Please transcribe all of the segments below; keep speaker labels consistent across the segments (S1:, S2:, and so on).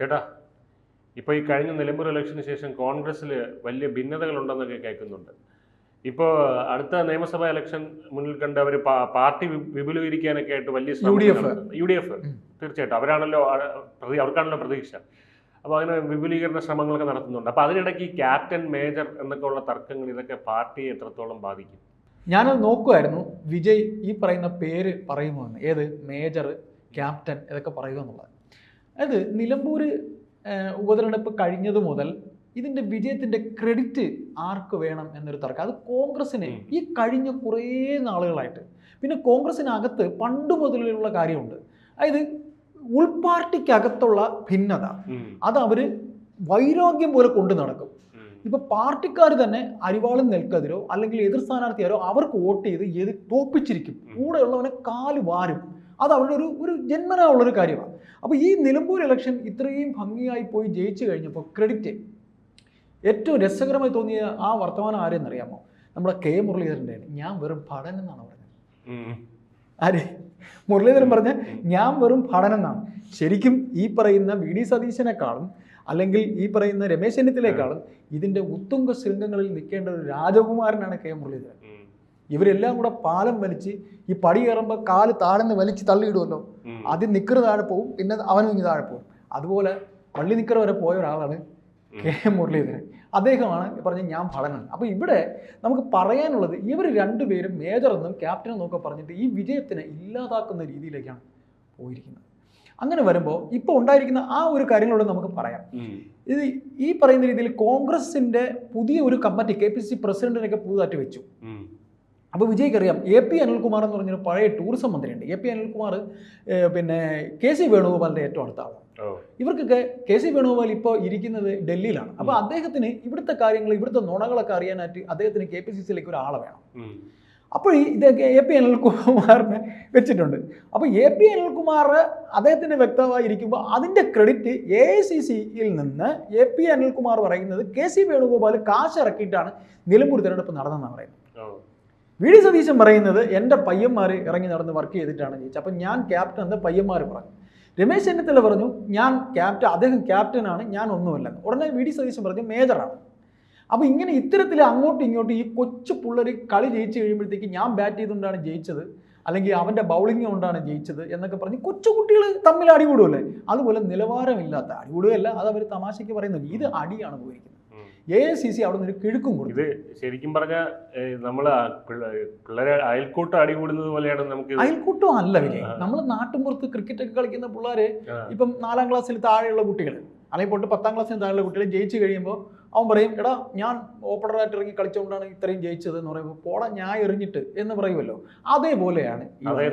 S1: ചേട്ടാ, ഇപ്പോൾ ഈ കഴിഞ്ഞ നിലമ്പൂർ ഇലക്ഷന് ശേഷം കോൺഗ്രസ്സിൽ വലിയ ഭിന്നതകളുണ്ടെന്നൊക്കെ കേൾക്കുന്നുണ്ട്. ഇപ്പോൾ അടുത്ത നിയമസഭാ ഇലക്ഷൻ മുന്നിൽ കണ്ട് അവർ പാർട്ടി വിപുലീകരിക്കാനൊക്കെ ആയിട്ട് വലിയ ശ്രമം നടത്തുന്നുണ്ട്. UDF തീർച്ചയായിട്ടും അവരാണല്ലോ അവർക്കാണല്ലോ പ്രതീക്ഷ. അപ്പോൾ അതിന് വിപുലീകരണ ശ്രമങ്ങളൊക്കെ നടത്തുന്നുണ്ട്. അപ്പോൾ അതിനിടയ്ക്ക് ഈ ക്യാപ്റ്റൻ മേജർ എന്നൊക്കെ ഉള്ള തർക്കങ്ങൾ ഇതൊക്കെ പാർട്ടിയെ എത്രത്തോളം ബാധിക്കും?
S2: ഞാനത് നോക്കുമായിരുന്നു, വിജയ് ഈ പറയുന്ന പേര് പറയുമോ എന്ന്. ഏത് മേജർ, ക്യാപ്റ്റൻ ഇതൊക്കെ പറയുക എന്നുള്ളത്. അതായത് നിലമ്പൂർ ഉപതെരഞ്ഞെടുപ്പ് കഴിഞ്ഞതു മുതൽ ഇതിൻ്റെ വിജയത്തിൻ്റെ ക്രെഡിറ്റ് ആർക്ക് വേണം എന്നൊരു തർക്കം. അത് കോൺഗ്രസ്സിന് ഈ കഴിഞ്ഞ കുറേ നാളുകളായിട്ട്, പിന്നെ കോൺഗ്രസ്സിനകത്ത് പണ്ട് മുതലുള്ള കാര്യമുണ്ട്. അതായത് ഉൾപാർട്ടിക്കകത്തുള്ള ഭിന്നത അത് അവർ വൈരാഗ്യം പോലെ കൊണ്ടു നടക്കും. ഇപ്പൊ പാർട്ടിക്കാർ തന്നെ അരിവാളും നെൽക്കതിരോ അല്ലെങ്കിൽ എതിർ സ്ഥാനാർത്ഥിയാരോ അവർക്ക് വോട്ട് ചെയ്ത് തോപ്പിച്ചിരിക്കും, കൂടെയുള്ളവനെ കാല് വാരും. അത് അവരുടെ ഒരു ജന്മനാ ഉള്ളൊരു കാര്യമാണ്. അപ്പോൾ ഈ നിലമ്പൂർ ഇലക്ഷൻ ഇത്രയും ഭംഗിയായി പോയി ജയിച്ചു കഴിഞ്ഞപ്പോൾ ക്രെഡിറ്റ് ഏറ്റവും രസകരമായി തോന്നിയ ആ വർത്തമാനം ആരെന്നറിയാമോ? നമ്മുടെ കെ മുരളീധരൻ്റെ. ഞാൻ വെറും ഭടൻ എന്നാണ് പറഞ്ഞത്. ആര്? മുരളീധരൻ പറഞ്ഞ ഞാൻ വെറും ഭടൻ എന്നാണ്. ശരിക്കും ഈ പറയുന്ന VD സതീശനേക്കാളും അല്ലെങ്കിൽ ഈ പറയുന്ന രമേശ് ചെന്നിത്തലയെക്കാളും ഇതിൻ്റെ ഉത്തുംഗ ശൃംഗങ്ങളിൽ നിൽക്കേണ്ട ഒരു രാജകുമാരനാണ് കെ മുരളീധരൻ. ഇവരെല്ലാം കൂടെ പാലം വലിച്ച് ഈ പടി കയറുമ്പോൾ കാല് താഴ്ന്ന് വലിച്ച് തള്ളിയിടുമല്ലോ, ആദ്യം നിക്കറ് താഴെ പോകും, പിന്നെ അവനും ഇങ്ങ് താഴെ പോകും. അതുപോലെ പള്ളി നിക്കറ് വരെ പോയ ഒരാളാണ് കെ മുരളീധരൻ. അദ്ദേഹമാണ് പറഞ്ഞ ഞാൻ ഭടനാണ്. അപ്പോൾ ഇവിടെ നമുക്ക് പറയാനുള്ളത്, ഇവർ രണ്ടുപേരും മേജറെന്നും ക്യാപ്റ്റനെന്നും ഒക്കെ പറഞ്ഞിട്ട് ഈ വിജയത്തിനെ ഇല്ലാതാക്കുന്ന രീതിയിലേക്കാണ് പോയിരിക്കുന്നത്. അങ്ങനെ വരുമ്പോൾ ഇപ്പോൾ ഉണ്ടായിരിക്കുന്ന ആ ഒരു കാര്യങ്ങളോട് നമുക്ക് പറയാം. ഇത് ഈ പറയുന്ന രീതിയിൽ കോൺഗ്രസിൻ്റെ പുതിയ ഒരു കമ്മിറ്റി KPCC പ്രസിഡന്റിനൊക്കെ പുതുതായിട്ട് വെച്ചു. അപ്പോൾ വിജയ്ക്കറിയാം AP അനിൽകുമാർ എന്ന് പറഞ്ഞൊരു പഴയ ടൂറിസം മന്ത്രിയുണ്ട്. AP അനിൽകുമാർ പിന്നെ KC വേണുഗോപാലിൻ്റെ ഏറ്റവും അടുത്ത ആളാണ്. ഇവർക്കൊക്കെ KC വേണുഗോപാൽ ഇപ്പോൾ ഇരിക്കുന്നത് ഡൽഹിയിലാണ്. അപ്പോൾ അദ്ദേഹത്തിന് ഇവിടുത്തെ കാര്യങ്ങൾ, ഇവിടുത്തെ നുണകളൊക്കെ അറിയാനായിട്ട് അദ്ദേഹത്തിന് KPCCയിലേക്ക് ഒരാളെ വേണം. അപ്പോൾ ഇതൊക്കെ AP അനിൽകുമാറിനെ വെച്ചിട്ടുണ്ട്. അപ്പോൾ AP അനിൽകുമാർ അദ്ദേഹത്തിന് വ്യക്തമായിരിക്കുമ്പോൾ അതിൻ്റെ ക്രെഡിറ്റ് AICCയിൽ നിന്ന് AP അനിൽകുമാർ പറയുന്നത് KC വേണുഗോപാൽ കാശ് ഇറക്കിയിട്ടാണ് നിലമ്പൂർ തിരഞ്ഞെടുപ്പ് നടന്നതെന്നാണ് പറയുന്നത്. VD സതീശൻ പറയുന്നത് എൻ്റെ പയ്യന്മാർ ഇറങ്ങി നടന്ന് വർക്ക് ചെയ്തിട്ടാണ് ജയിച്ചത്, അപ്പം ഞാൻ ക്യാപ്റ്റൻ എന്ന് പയ്യന്മാർ പറഞ്ഞു. രമേശ് ചെന്നിത്തല പറഞ്ഞു ഞാൻ ക്യാപ്റ്റൻ, അദ്ദേഹം ക്യാപ്റ്റനാണ്, ഞാൻ ഒന്നുമല്ലെന്ന്. ഉടനെ VD സതീശൻ പറഞ്ഞു മേജറാണ്. അപ്പോൾ ഇങ്ങനെ ഇത്തരത്തിൽ അങ്ങോട്ടും ഇങ്ങോട്ടും ഈ കൊച്ചു പിള്ളേർ കളി ജയിച്ചു കഴിയുമ്പോഴത്തേക്ക് ഞാൻ ബാറ്റ് ചെയ്തുകൊണ്ടാണ് ജയിച്ചത്, അല്ലെങ്കിൽ അവൻ്റെ ബൗളിംഗ് കൊണ്ടാണ് ജയിച്ചത് എന്നൊക്കെ പറഞ്ഞ് കൊച്ചു കുട്ടികൾ തമ്മിൽ അടികൂടുമല്ലേ. അതുപോലെ നിലവാരമില്ലാത്ത അടികൂടുകയല്ല, അത് അവർ തമാശയ്ക്ക് പറയുന്നത്. ഇത് അടിയാണ് പോയിരിക്കുന്നത്. AICC അവിടെ നിന്ന് ഒരു കിഴുക്കും കൊടുക്കും.
S1: ഇത് ശരിക്കും പറഞ്ഞാൽ നമ്മൾ പിള്ളേരെ അയൽക്കൂട്ടം അടികൂടുന്നത് പോലെയാണ്. നമുക്ക്
S2: അയൽക്കൂട്ടം അല്ല വിജയ്. നമ്മൾ നാട്ടിൻപുറത്ത് ക്രിക്കറ്റൊക്കെ കളിക്കുന്ന പിള്ളേര്, ഇപ്പം 4ാം ക്ലാസ്സിൽ താഴെയുള്ള കുട്ടികൾ അല്ലെങ്കിൽ പോട്ട് 10ാം ക്ലാസ്സിന് താഴെയുള്ള കുട്ടികൾ ജയിച്ചു കഴിയുമ്പോൾ അവൻ പറയും എടാ ഞാൻ ഓപ്പണറായിട്ട് ഇറങ്ങി കളിച്ചുകൊണ്ടാണ് ഇത്രയും ജയിച്ചത് എന്ന് പറയുമ്പോൾ പോടാ ഞാൻ എറിഞ്ഞിട്ട് എന്ന് പറയുമല്ലോ. അതേപോലെയാണ് അതേ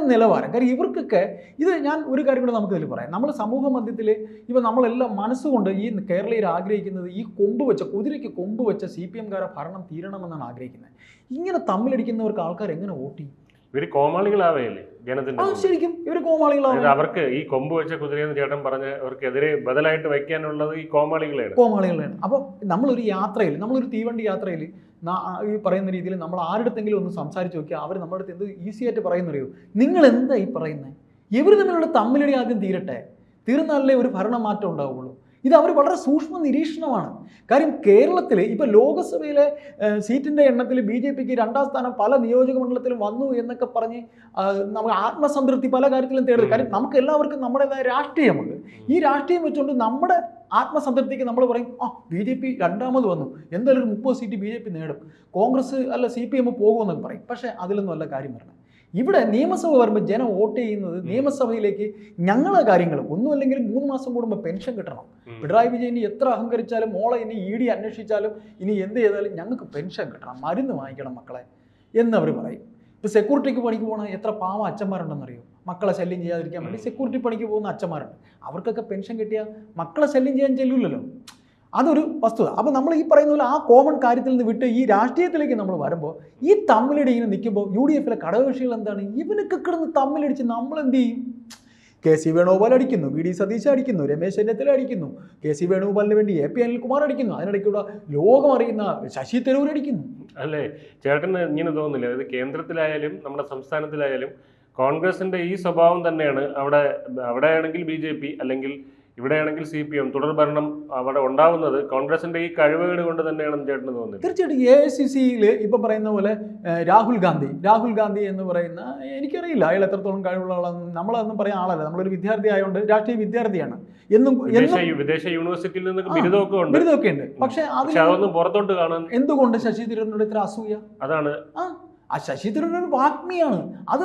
S2: നിലവാരം. കാര്യം ഇവർക്കൊക്കെ ഇത് ഞാൻ ഒരു കാര്യം കൂടെ നമുക്ക് ഇതിൽ പറയാം. നമ്മൾ സമൂഹ മധ്യത്തിൽ ഇപ്പം നമ്മളെല്ലാം മനസ്സുകൊണ്ട് ഈ കേരളീയർ ആഗ്രഹിക്കുന്നത് ഈ കൊമ്പ് വെച്ച കുതിരയ്ക്ക് കൊമ്പ് വെച്ച CPM-കാരെ ഭരണം തീരണമെന്നാണ് ആഗ്രഹിക്കുന്നത്. ഇങ്ങനെ തമ്മിലടിക്കുന്നവർക്ക് ആൾക്കാർ എങ്ങനെ വോട്ട് ചെയ്യും?
S1: ഇവര് കോമാളികളാവേയല്ലേ ജനത്തിന്റെ?
S2: ശരിക്കും ഇവര് കോമാളികളാവും.
S1: അവർക്ക് ഈ കൊമ്പ് വെച്ച കുതിരയെന്ന് ചേട്ടൻ പറഞ്ഞ് അവർക്കെതിരെ ബദലായിട്ട് വയ്ക്കാനുള്ളത് ഈ കോമാളികളാണ്.
S2: അപ്പോൾ നമ്മളൊരു യാത്രയിൽ, നമ്മളൊരു തീവണ്ടി യാത്രയിൽ ഈ പറയുന്ന രീതിയിൽ നമ്മൾ ആരുടെത്തെങ്കിലും ഒന്ന് സംസാരിച്ച് നോക്കിയാൽ അവർ നമ്മുടെ അടുത്ത് എന്ത് ഈസി ആയിട്ട് പറയുന്നറിയോ, നിങ്ങൾ എന്താ ഈ പറയുന്നത്? ഇവർ തമ്മിലുള്ള തമ്മിലടി ആദ്യം തീരട്ടെ, തീർന്നാലേ ഒരു ഭരണമാറ്റം ഉണ്ടാവുള്ളൂ. ഇത് അവർ വളരെ സൂക്ഷ്മ നിരീക്ഷണമാണ്. കാര്യം കേരളത്തിൽ ഇപ്പോൾ ലോകസഭയിലെ സീറ്റിൻ്റെ എണ്ണത്തിൽ BJPക്ക് 2ാം സ്ഥാനം പല നിയോജക മണ്ഡലത്തിലും വന്നു എന്നൊക്കെ പറഞ്ഞ് നമുക്ക് ആത്മസംതൃപ്തി പല കാര്യത്തിലും തേടുന്നത്. കാര്യം നമുക്ക് എല്ലാവർക്കും നമ്മുടേതായ രാഷ്ട്രീയമുണ്ട്. ഈ രാഷ്ട്രീയം വെച്ചുകൊണ്ട് നമ്മുടെ ആത്മസംതൃപ്തിക്ക് നമ്മൾ പറയും BJP 2ാമത് വന്നു, എന്തായാലും ഒരു 30 സീറ്റ് BJP നേടും, കോൺഗ്രസ് അല്ല CPM പോകുമെന്നൊക്കെ പറയും. പക്ഷേ അതിലൊന്നും അല്ല കാര്യം വരണം. ഇവിടെ നിയമസഭ വരുമ്പോൾ ജനം വോട്ട് ചെയ്യുന്നത് നിയമസഭയിലേക്ക് ഞങ്ങളെ കാര്യങ്ങൾ ഒന്നുമല്ലെങ്കിൽ 3 മാസം കൂടുമ്പോൾ പെൻഷൻ കിട്ടണം. പിണറായി വിജയൻ എത്ര അഹങ്കരിച്ചാലും, മോളെ ഇനി ED അന്വേഷിച്ചാലും, ഇനി എന്ത് ചെയ്താലും ഞങ്ങൾക്ക് പെൻഷൻ കിട്ടണം, മരുന്ന് വാങ്ങിക്കണം മക്കളെ എന്നവർ പറയും. ഇപ്പോൾ സെക്യൂരിറ്റിക്ക് പണിക്ക് പോകുന്ന എത്ര പാവം അച്ഛന്മാരുണ്ടെന്നറിയോ? മക്കളെ ശല്യം ചെയ്യാതിരിക്കാൻ വേണ്ടി സെക്യൂരിറ്റി പണിക്ക് പോകുന്ന അച്ഛന്മാരുണ്ട്. അവർക്കൊക്കെ പെൻഷൻ കിട്ടിയാൽ മക്കളെ ശല്യം ചെയ്യാൻ ചെല്ലില്ലല്ലോ. അതൊരു വസ്തുത. അപ്പോൾ നമ്മൾ ഈ പറയുന്ന പോലെ ആ കോമൺ കാര്യത്തിൽ നിന്ന് വിട്ട് ഈ രാഷ്ട്രീയത്തിലേക്ക് നമ്മൾ വരുമ്പോൾ ഈ തമ്മിലടി ഇങ്ങനെ നിൽക്കുമ്പോൾ UDF-ലെ ഘടകകക്ഷികൾ എന്താണ് ഇവനൊക്കെ കിടന്ന് തമ്മിലടിച്ച് നമ്മൾ എന്ത് ചെയ്യും? KC വേണുഗോപാൽ അടിക്കുന്നു, VD സതീശൻ അടിക്കുന്നു, രമേശ് ചെന്നിത്തല അടിക്കുന്നു, KC വേണുഗോപാലിന് വേണ്ടി AP അനിൽകുമാർ അടിക്കുന്നു, അതിനിടയ്ക്കൂടെ ലോകം അറിയുന്ന ശശി തരൂർ അടിക്കുന്നു.
S1: അല്ലേ ചേട്ടന് ഇങ്ങനെ തോന്നുന്നില്ല? അത് കേന്ദ്രത്തിലായാലും നമ്മുടെ സംസ്ഥാനത്തിലായാലും കോൺഗ്രസിന്റെ ഈ സ്വഭാവം തന്നെയാണ്. അവിടെ ആണെങ്കിൽ BJP അല്ലെങ്കിൽ ഇവിടെയാണെങ്കിൽ CPM തുടർ ഭരണം അവിടെ ഉണ്ടാവുന്നത് കോൺഗ്രസിന്റെ ഈ കഴിവുകേട് കൊണ്ട് തന്നെയാണെന്ന് ചേട്ടന് തോന്നുന്നത്.
S2: തീർച്ചയായിട്ടും AICCയിൽ ഇപ്പം പറയുന്ന പോലെ രാഹുൽ ഗാന്ധി എന്ന് പറയുന്ന, എനിക്കറിയില്ല അയാൾ എത്രത്തോളം കഴിവുള്ള ആളാണെന്ന്, നമ്മളതൊന്നും പറയാൻ ആളല്ല, നമ്മളൊരു വിദ്യാർത്ഥി ആയതുകൊണ്ട് രാഷ്ട്രീയ വിദ്യാർത്ഥിയാണ്.
S1: വിദേശ യൂണിവേഴ്സിറ്റിയിൽ നിന്ന് ബിരുദമൊക്കെ ഉണ്ട്.
S2: പക്ഷെ
S1: അതൊന്നും പുറത്തോട്ട് കാണാൻ
S2: എന്തുകൊണ്ട് ശശി തരൂരിനോട് ഇത്ര അസൂയ?
S1: അതാണ്
S2: ആ ശശി തരൂർ ഒരു വാഗ്മിയാണ്, അത്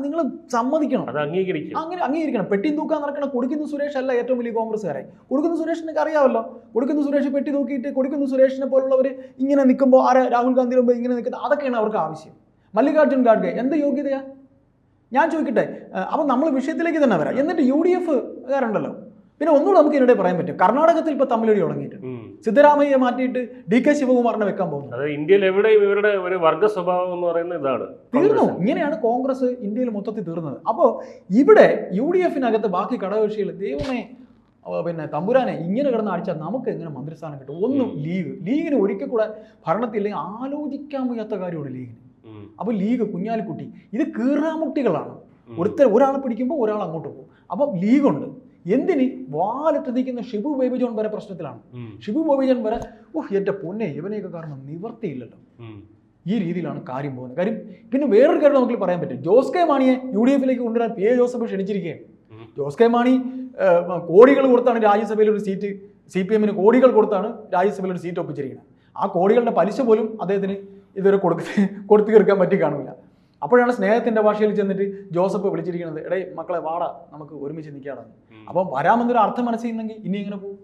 S2: നിങ്ങൾ സമ്മതിക്കണം,
S1: അത്
S2: അംഗീകരിക്കണം. പെട്ടി തൂക്കാൻ നടക്കണ കൊടുക്കുന്ന സുരേഷ് അല്ല ഏറ്റവും വലിയ കോൺഗ്രസ്സുകാരെ. കൊടുക്കുന്ന സുരേഷിനൊക്കെ അറിയാമല്ലോ, കൊടുക്കുന്ന സുരേഷ് പെട്ടി തൂക്കിയിട്ട് കൊടുക്കുന്ന സുരേഷിനെ പോലുള്ളവർ ഇങ്ങനെ നിൽക്കുമ്പോൾ രാഹുൽ ഗാന്ധിയുടെ മുമ്പ് ഇങ്ങനെ നിൽക്കുന്നത്, അതൊക്കെയാണ് അവർക്ക് ആവശ്യം. മല്ലികാർജുൻ ഖാർഗെ എന്ത് യോഗ്യതയാ? ഞാൻ ചോദിക്കട്ടെ. അപ്പം നമ്മൾ വിഷയത്തിലേക്ക് തന്നെ വരാം. എന്നിട്ട് UDF കാരുണ്ടല്ലോ, പിന്നെ ഒന്നുകൂടെ നമുക്ക് ഇതിനിടെ പറയാൻ പറ്റും, കർണാടകത്തിൽ ഇപ്പോൾ തമ്മിലടി തുടങ്ങിയിട്ടുണ്ട്. സിദ്ധരാമയ്യെ മാറ്റിയിട്ട് DK ശിവകുമാറിനെ വെക്കാൻ പോകുന്നു.
S1: അത് ഇന്ത്യയിൽ എവിടെയും ഇവരുടെ ഒരു വർഗ സ്വഭാവം എന്ന് പറയുന്നത് ഇതാണ്.
S2: തീർന്നു. ഇങ്ങനെയാണ് കോൺഗ്രസ് ഇന്ത്യയിൽ മൊത്തത്തിൽ തീർന്നത്. അപ്പോൾ ഇവിടെ UDFനകത്ത് ബാക്കി ഘടകകക്ഷികൾ, ദൈവമേ പിന്നെ തമ്പുരാനെ, ഇങ്ങനെ കിടന്ന് അടിച്ചാൽ നമുക്ക് എങ്ങനെ മന്ത്രിസ്ഥാനം കിട്ടും? ഒന്നും ലീഗിന് ഒരിക്കൽ കൂടെ ഭരണത്തില്ലെങ്കിൽ ആലോചിക്കാൻ വയ്യാത്ത കാര്യമാണ് ലീഗിന്. അപ്പോൾ ലീഗ് കുഞ്ഞാലിക്കുട്ടി, ഇത് കീറാമുട്ടികളാണ്. ഒരാളെ പിടിക്കുമ്പോൾ ഒരാൾ അങ്ങോട്ട് പോകും. അപ്പം ലീഗുണ്ട്. എന്തിന് വാലത്ത് നിൽക്കുന്ന ഷിബു ബേബി ജോൺ വരെ പ്രശ്നത്തിലാണ്. ഷിബു ബേബി ജോൺ വരെ എൻ്റെ പൊന്നെ, ഇവനെയൊക്കെ കാരണം നിവർത്തിയില്ലല്ലോ. ഈ രീതിയിലാണ് കാര്യം പോകുന്നത്. കാര്യം പിന്നെ വേറൊരു കാര്യം നമുക്ക് പറയാൻ പറ്റും. ജോസ് കെ മാണിയെ UDFിലേക്ക് കൊണ്ടുവരാൻ PA ജോസഫ് ക്ഷണിച്ചിരിക്കുകയാണ്. ജോസ് കെ മാണി കോടികൾ കൊടുത്താണ് രാജ്യസഭയിൽ ഒരു സീറ്റ്, CPMന് കോടികൾ കൊടുത്താണ് രാജ്യസഭയിൽ ഒരു സീറ്റ് ഒപ്പിച്ചിരിക്കുന്നത്. ആ കോടികളുടെ പലിശ പോലും അദ്ദേഹത്തിന് ഇതുവരെ കൊടുത്തു തീർക്കാൻ പറ്റി കാണില്ല. അപ്പോഴാണ് സ്നേഹത്തിന്റെ ഭാഷയിൽ ചെന്നിട്ട് ജോസഫ് വിളിച്ചിരിക്കുന്നത്, എടേ മക്കളെ വാടാ, നമുക്ക് ഒരുമിച്ച് നിൽക്കാടാണ്. അപ്പം വരാമെന്നൊരു അർത്ഥം മനസ്സിലെങ്കിൽ ഇനി ഇങ്ങനെ പോകും.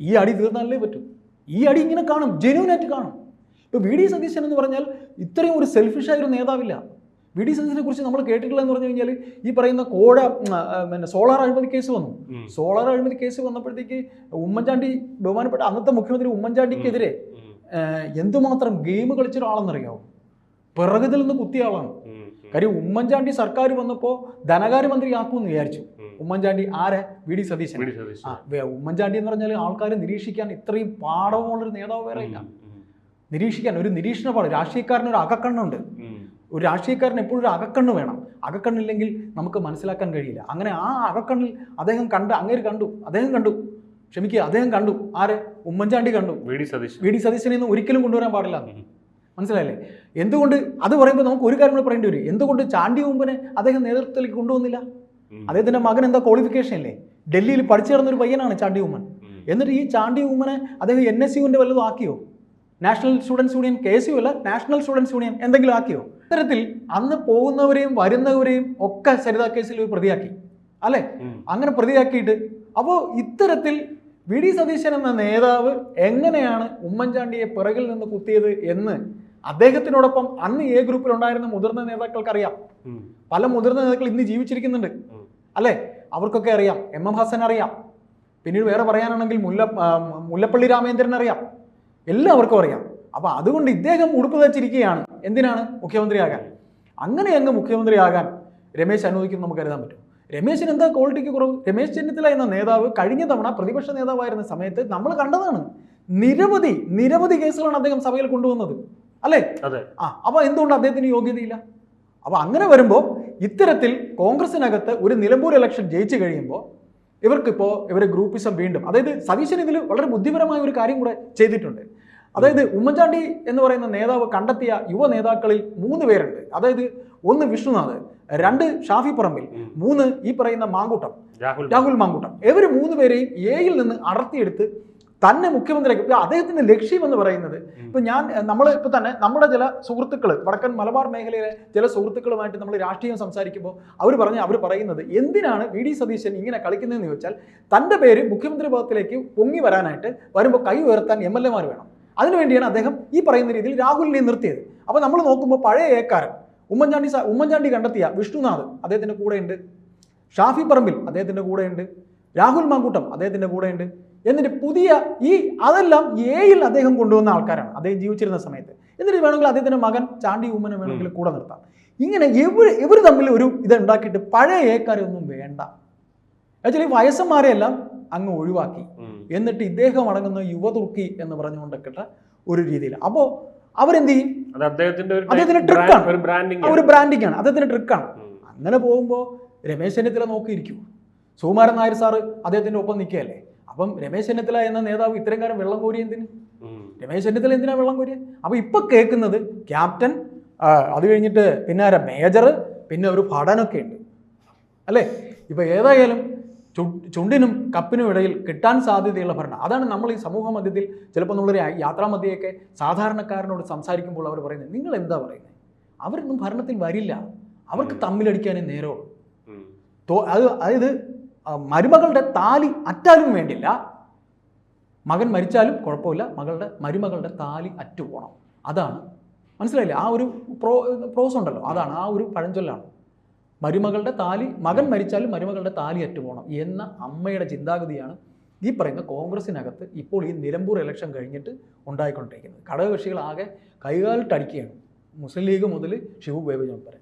S2: ഈ അടി തീർന്നാലേ പറ്റും. ഈ അടി ഇങ്ങനെ കാണും, ജെന്യൂനായിട്ട് കാണും. ഇപ്പോൾ VD സതീശൻ എന്ന് പറഞ്ഞാൽ ഇത്രയും ഒരു സെൽഫിഷായ ഒരു നേതാവില്ല. VD സതീശനെ കുറിച്ച് നമ്മൾ കേട്ടിട്ടുള്ളതെന്ന് പറഞ്ഞു കഴിഞ്ഞാൽ, ഈ പറയുന്ന പിന്നെ സോളാർ അഴിമതി കേസ് വന്നു. സോളാർ അഴിമതി കേസ് വന്നപ്പോഴത്തേക്ക് ഉമ്മൻചാണ്ടി, ബഹുമാനപ്പെട്ട അന്നത്തെ മുഖ്യമന്ത്രി ഉമ്മൻചാണ്ടിക്കെതിരെ എന്തുമാത്രം ഗെയിം കളിച്ച ഒരാളെന്നറിയാവും. പിറകുതിൽ നിന്ന് കുത്തിയ ആളാണ്. കാര്യം ഉമ്മൻചാണ്ടി സർക്കാർ വന്നപ്പോൾ ധനകാര്യമന്ത്രിയാക്കുമെന്ന് വിചാരിച്ചു. ഉമ്മൻചാണ്ടി ആരെ? VD സതീശൻ. ഉമ്മൻചാണ്ടി എന്ന് പറഞ്ഞാൽ ആൾക്കാരെ നിരീക്ഷിക്കാൻ ഇത്രയും പാഠമുള്ളൊരു നേതാവ് വേറെ ഇല്ല. നിരീക്ഷിക്കാൻ ഒരു നിരീക്ഷണപാട്. രാഷ്ട്രീയക്കാരന് ഒരു അകക്കണ്ണുണ്ട്. ഒരു രാഷ്ട്രീയക്കാരന് എപ്പോഴും ഒരു അകക്കണ്ണ് വേണം. അകക്കണ്ണില്ലെങ്കിൽ നമുക്ക് മനസ്സിലാക്കാൻ കഴിയില്ല. അങ്ങനെ ആ അകക്കണ്ണിൽ അദ്ദേഹം കണ്ടു. ആരെ? ഉമ്മൻചാണ്ടി കണ്ടു. VD സതീശനെ ഒന്നും ഒരിക്കലും കൊണ്ടുവരാൻ പാടില്ല. മനസ്സിലായില്ലേ? എന്തുകൊണ്ട്? അത് പറയുമ്പോൾ നമുക്ക് ഒരു കാര്യം കൂടെ പറയേണ്ടി വരും. എന്തുകൊണ്ട് ചാണ്ടി ഉമ്മനെ അദ്ദേഹം നേതൃത്വത്തിലേക്ക് കൊണ്ടുവന്നില്ല? അദ്ദേഹത്തിന്റെ മകൻ എന്താ ക്വാളിഫിക്കേഷൻ അല്ലേ? ഡൽഹിയിൽ പഠിച്ചു ചേർന്നൊരു പയ്യനാണ് ചാണ്ടി ഉമ്മൻ. എന്നിട്ട് ഈ ചാണ്ടി ഉമ്മനെ അദ്ദേഹം NSUവിന്റെ വല്ലതും ആക്കിയോ? നാഷണൽ സ്റ്റുഡൻസ് യൂണിയൻ, KSU അല്ല, നാഷണൽ സ്റ്റുഡൻസ് യൂണിയൻ എന്തെങ്കിലും ആക്കിയോ? ഇത്തരത്തിൽ അന്ന് പോകുന്നവരെയും വരുന്നവരെയും ഒക്കെ സരിതാ കേസിൽ പ്രതിയാക്കി അല്ലേ? അങ്ങനെ പ്രതിയാക്കിയിട്ട് അപ്പോൾ ഇത്തരത്തിൽ VD സതീശൻ എന്ന നേതാവ് എങ്ങനെയാണ് ഉമ്മൻചാണ്ടിയെ പിറകിൽ നിന്ന് കുത്തിയത് എന്ന് അദ്ദേഹത്തിനോടൊപ്പം അന്ന് A ഗ്രൂപ്പിൽ ഉണ്ടായിരുന്ന മുതിർന്ന നേതാക്കൾക്ക് അറിയാം. പല മുതിർന്ന നേതാക്കൾ ഇന്ന് ജീവിച്ചിരിക്കുന്നുണ്ട് അല്ലേ? അവർക്കൊക്കെ അറിയാം. MM ഹസൻ അറിയാം. പിന്നീട് വേറെ പറയാനാണെങ്കിൽ മുല്ലപ്പള്ളി രാമചന്ദ്രൻ അറിയാം. എല്ലാവർക്കും അറിയാം. അപ്പൊ അതുകൊണ്ട് ഇദ്ദേഹം ഉടുപ്പ് തച്ചിരിക്കുകയാണ്. എന്തിനാണ്? മുഖ്യമന്ത്രിയാകാൻ. അങ്ങനെ അങ്ങ് മുഖ്യമന്ത്രിയാകാൻ രമേശ് അനുവദിക്കും നമുക്ക് കരുതാൻ പറ്റും. രമേശിന് എന്താ ക്വാളിറ്റിക്ക് കുറവ്? രമേശ് ചെന്നിത്തല എന്ന നേതാവ് കഴിഞ്ഞ തവണ പ്രതിപക്ഷ നേതാവായിരുന്ന സമയത്ത് നമ്മൾ കണ്ടതാണ്. നിരവധി കേസുകളാണ് അദ്ദേഹം സഭയിൽ കൊണ്ടുവന്നത് അല്ലേ? അപ്പൊ എന്തുകൊണ്ട് അദ്ദേഹത്തിന് യോഗ്യതയില്ല? അപ്പൊ അങ്ങനെ വരുമ്പോൾ ഇത്തരത്തിൽ കോൺഗ്രസിനകത്ത് ഒരു നിലമ്പൂർ ഇലക്ഷൻ ജയിച്ചു കഴിയുമ്പോൾ ഇവരെ ഗ്രൂപ്പിസം വീണ്ടും, അതായത് സതീശൻ ഇതിൽ വളരെ ബുദ്ധിപരമായ ഒരു കാര്യം കൂടെ ചെയ്തിട്ടുണ്ട്. അതായത് ഉമ്മൻചാണ്ടി എന്ന് പറയുന്ന നേതാവ് കണ്ടെത്തിയ യുവ നേതാക്കളിൽ 3 പേരുണ്ട്. അതായത് 1 വിഷ്ണുനാഥ്, 2 ഷാഫി പറമ്പിൽ, 3 ഈ പറയുന്ന രാഹുൽ മാങ്കൂട്ടം. ഇവർ 3 പേരെയും Aയിൽ നിന്ന് അടർത്തിയെടുത്ത് തന്നെ മുഖ്യമന്ത്രിയാക്കി. അദ്ദേഹത്തിന്റെ ലക്ഷ്യം എന്ന് പറയുന്നത്, ഇപ്പൊ നമ്മളിപ്പോൾ തന്നെ നമ്മുടെ ചില സുഹൃത്തുക്കൾ, വടക്കൻ മലബാർ മേഖലയിലെ ചില സുഹൃത്തുക്കളുമായിട്ട് നമ്മൾ രാഷ്ട്രീയം സംസാരിക്കുമ്പോൾ അവർ പറയുന്നത്, എന്തിനാണ് VD സതീശൻ ഇങ്ങനെ കളിക്കുന്നതെന്ന് ചോദിച്ചാൽ, തൻ്റെ പേര് മുഖ്യമന്ത്രി പദത്തിലേക്ക് പൊങ്ങി വരാനായിട്ട് വരുമ്പോൾ കൈ ഉയർത്താൻ MLA-മാർ വേണം. അതിനുവേണ്ടിയാണ് അദ്ദേഹം ഈ പറയുന്ന രീതിയിൽ രാഹുലിനെ നിർത്തിയത്. അപ്പോൾ നമ്മൾ നോക്കുമ്പോൾ പഴയ ഏക്കാരൻ ഉമ്മൻചാണ്ടി കണ്ടെത്തിയ വിഷ്ണുനാഥ് അദ്ദേഹത്തിൻ്റെ കൂടെയുണ്ട്, ഷാഫി പറമ്പിൽ അദ്ദേഹത്തിൻ്റെ കൂടെയുണ്ട്, രാഹുൽ മാങ്കൂട്ടം അദ്ദേഹത്തിൻ്റെ കൂടെയുണ്ട്. എന്നിട്ട് പുതിയ അതെല്ലാം Aയിൽ അദ്ദേഹം കൊണ്ടുവന്ന ആൾക്കാരാണ് അദ്ദേഹം ജീവിച്ചിരുന്ന സമയത്ത്. എന്നിട്ട് വേണമെങ്കിൽ അദ്ദേഹത്തിൻ്റെ മകൻ ചാണ്ടി ഉമ്മനെ വേണമെങ്കിൽ കൂടെ നിർത്താം. ഇങ്ങനെ ഇവർ തമ്മിൽ ഒരു ഇതുണ്ടാക്കിയിട്ട് പഴയ ഏക്കാരെ ഒന്നും വേണ്ട. ആക്ച്വലി വയസ്സന്മാരെയെല്ലാം അങ്ങ് ഒഴിവാക്കി. എന്നിട്ട് ഇദ്ദേഹം അടങ്ങുന്ന യുവതുർക്കി എന്ന് പറഞ്ഞുകൊണ്ടൊക്കെ ഒരു രീതിയിൽ. അപ്പോൾ അവരെന്ത് ചെയ്യും? അദ്ദേഹത്തിന്റെ ട്രിക്കാണ്, ഒരു ബ്രാൻഡിങ് ആണ്, അദ്ദേഹത്തിന്റെ ട്രിക്കാണ്. അങ്ങനെ പോകുമ്പോൾ രമേശ് ചെന്നിത്തല നോക്കിയിരിക്കും. സുകുമാരൻ നായർ സാറ് അദ്ദേഹത്തിൻ്റെ ഒപ്പം നിൽക്കുകയല്ലേ. അപ്പം രമേശ് ചെന്നിത്തല എന്ന നേതാവ് ഇത്രയും കാലം വെള്ളം കോരി എന്തിന്? രമേശ് ചെന്നിത്തല എന്തിനാ വെള്ളം കോരിയത്? അപ്പോൾ ഇപ്പം കേൾക്കുന്നത് ക്യാപ്റ്റൻ, അത് കഴിഞ്ഞിട്ട് പിന്നെ മേജർ, പിന്നെ ഒരു ഭടനൊക്കെ ഉണ്ട് അല്ലേ. ഇപ്പോൾ ഏതായാലും ചുണ്ടിനും കപ്പിനും ഇടയിൽ കിട്ടാൻ സാധ്യതയുള്ള ഭരണം. അതാണ് നമ്മൾ ഈ സമൂഹ മധ്യത്തിൽ ചിലപ്പോൾ നമ്മളൊരു യാത്രാമധ്യയൊക്കെ സാധാരണക്കാരനോട് സംസാരിക്കുമ്പോൾ അവർ പറയുന്നത്, നിങ്ങൾ എന്താ പറയുന്നത്, അവരൊന്നും ഭരണത്തിൽ വരില്ല, അവർക്ക് തമ്മിലടിക്കാനേ നേരമുള്ളൂ. അതായത് മരുമകളുടെ താലി അറ്റാലും വേണ്ടില്ല, മകൻ മരിച്ചാലും കുഴപ്പമില്ല, മരുമകളുടെ താലി അറ്റുപോകണം. അതാണ്, മനസ്സിലായില്ലേ? ആ ഒരു പ്രോസ് ഉണ്ടല്ലോ, അതാണ്, ആ ഒരു പഴഞ്ചൊല്ലാണ്. മരുമകളുടെ താലി, മകൻ മരിച്ചാലും മരുമകളുടെ താലി അറ്റുപോകണം എന്ന അമ്മയുടെ ചിന്താഗതിയാണ് ഈ പറയുന്ന കോൺഗ്രസിനകത്ത് ഇപ്പോൾ ഈ നിലമ്പൂർ ഇലക്ഷൻ കഴിഞ്ഞിട്ട് ഉണ്ടായിക്കൊണ്ടിരിക്കുന്നത്. ഘടകകക്ഷികൾ ആകെ കൈകാലിട്ടടിക്കുകയാണ്, മുസ്ലിം ലീഗ് മുതൽ ഷിബു ബേബി ജോൺ വരെ.